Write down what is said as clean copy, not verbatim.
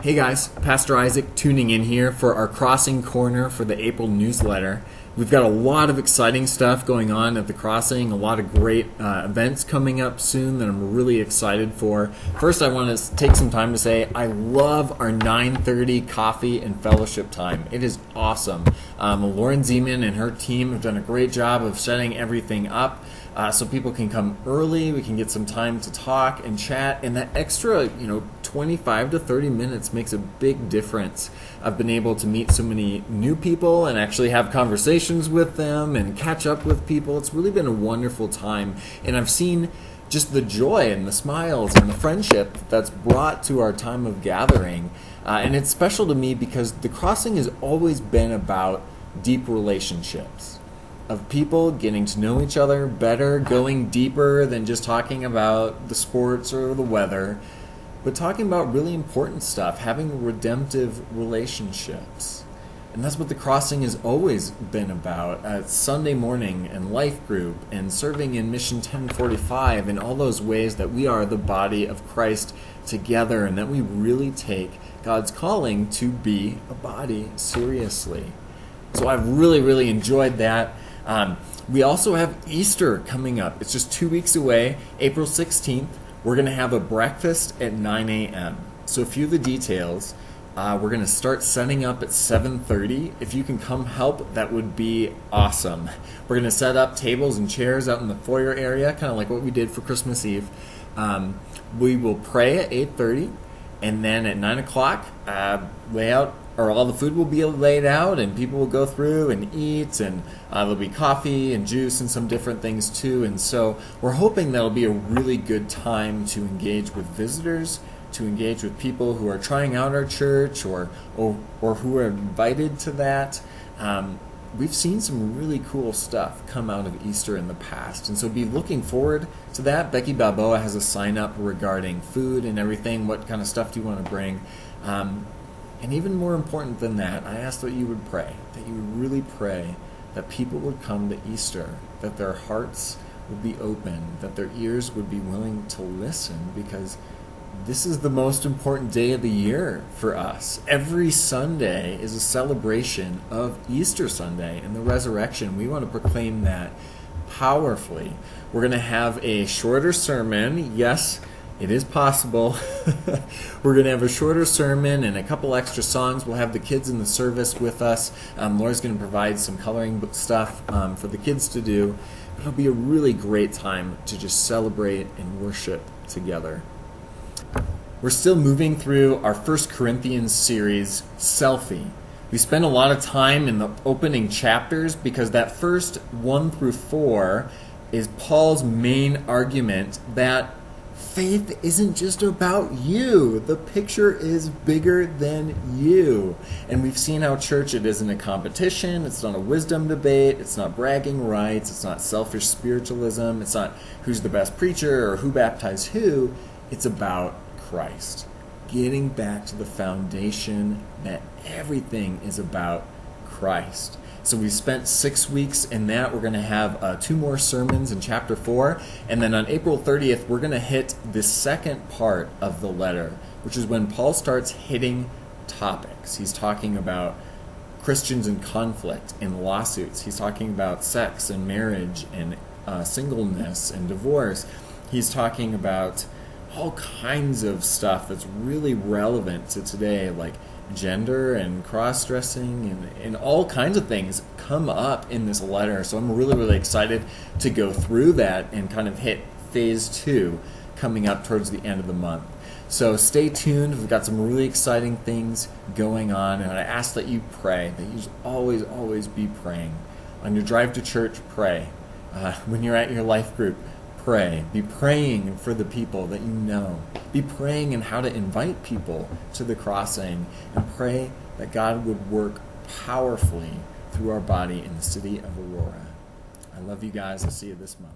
Hey guys, Pastor Isaac tuning in here for our Crossing Corner for the April newsletter. We've got a lot of exciting stuff going on at the Crossing, a lot of great events coming up soon that I'm really excited for. First, I want to take some time to say I love our 9:30 coffee and fellowship time. It is awesome. Lauren Zeman and her team have done a great job of setting everything up. So people can come early, we can get some time to talk and chat, and that extra, 25 to 30 minutes makes a big difference. I've been able to meet so many new people and actually have conversations with them and catch up with people. It's really been a wonderful time, and I've seen just the joy and the smiles and the friendship that's brought to our time of gathering. And it's special to me because the Crossing has always been about deep relationships, of people getting to know each other better, going deeper than just talking about the sports or the weather, but talking about really important stuff, having redemptive relationships. And that's what the Crossing has always been about. Sunday morning and life group and serving in Mission 1045 and all those ways that we are the body of Christ together and that we really take God's calling to be a body seriously. So I've really enjoyed that. We also have Easter coming up. It's just 2 weeks away, April 16th. We're going to have a breakfast at 9 a.m. So a few of the details. We're going to start setting up at 7:30. If you can come help, that would be awesome. We're going to set up tables and chairs out in the foyer area, kind of like what we did for Christmas Eve. We will pray at 8:30, and then at 9 o'clock, all the food will be laid out and people will go through and eat, and there'll be coffee and juice and some different things too. And so we're hoping that'll be a really good time to engage with visitors, to engage with people who are trying out our church or who are invited to that. We've seen some really cool stuff come out of Easter in the past, and so be looking forward to that. Becky Balboa has a sign up regarding food and everything. What kind of stuff do you want to bring? And even more important than that, I ask that you would pray, that you would really pray that people would come to Easter, that their hearts would be open, that their ears would be willing to listen, because this is the most important day of the year for us. Every Sunday is a celebration of Easter Sunday and the resurrection. We want to proclaim that powerfully. We're going to have a shorter sermon. Yes, it is possible. We're going to have a shorter sermon and a couple extra songs. We'll have the kids in the service with us. Laura's going to provide some coloring book stuff for the kids to do. It'll be a really great time to just celebrate and worship together. We're still moving through our 1 Corinthians series, Selfie. We spent a lot of time in the opening chapters because that first 1 through 4 is Paul's main argument that faith isn't just about you. The picture is bigger than you. And we've seen how church, it isn't a competition. It's not a wisdom debate. It's not bragging rights. It's not selfish spiritualism. It's not who's the best preacher or who baptized who. It's about Christ. Getting back to the foundation that everything is about Christ. So we spent 6 weeks in that. We're going to have 2 more sermons in chapter 4. And then on April 30th, we're going to hit the second part of the letter, which is when Paul starts hitting topics. He's talking about Christians in conflict and lawsuits. He's talking about sex and marriage and singleness and divorce. He's talking about all kinds of stuff that's really relevant to today, like gender and cross-dressing and all kinds of things come up in this letter. So I'm really excited to go through that and kind of hit phase 2 coming up towards the end of the month. So stay tuned. We've got some really exciting things going on, and I ask that you pray, that you always be praying. On your drive to church, pray. When you're at your life group, pray. Be praying for the people that you know. Be praying in how to invite people to the Crossing, and pray that God would work powerfully through our body in the city of Aurora. I love you guys. I'll see you this month.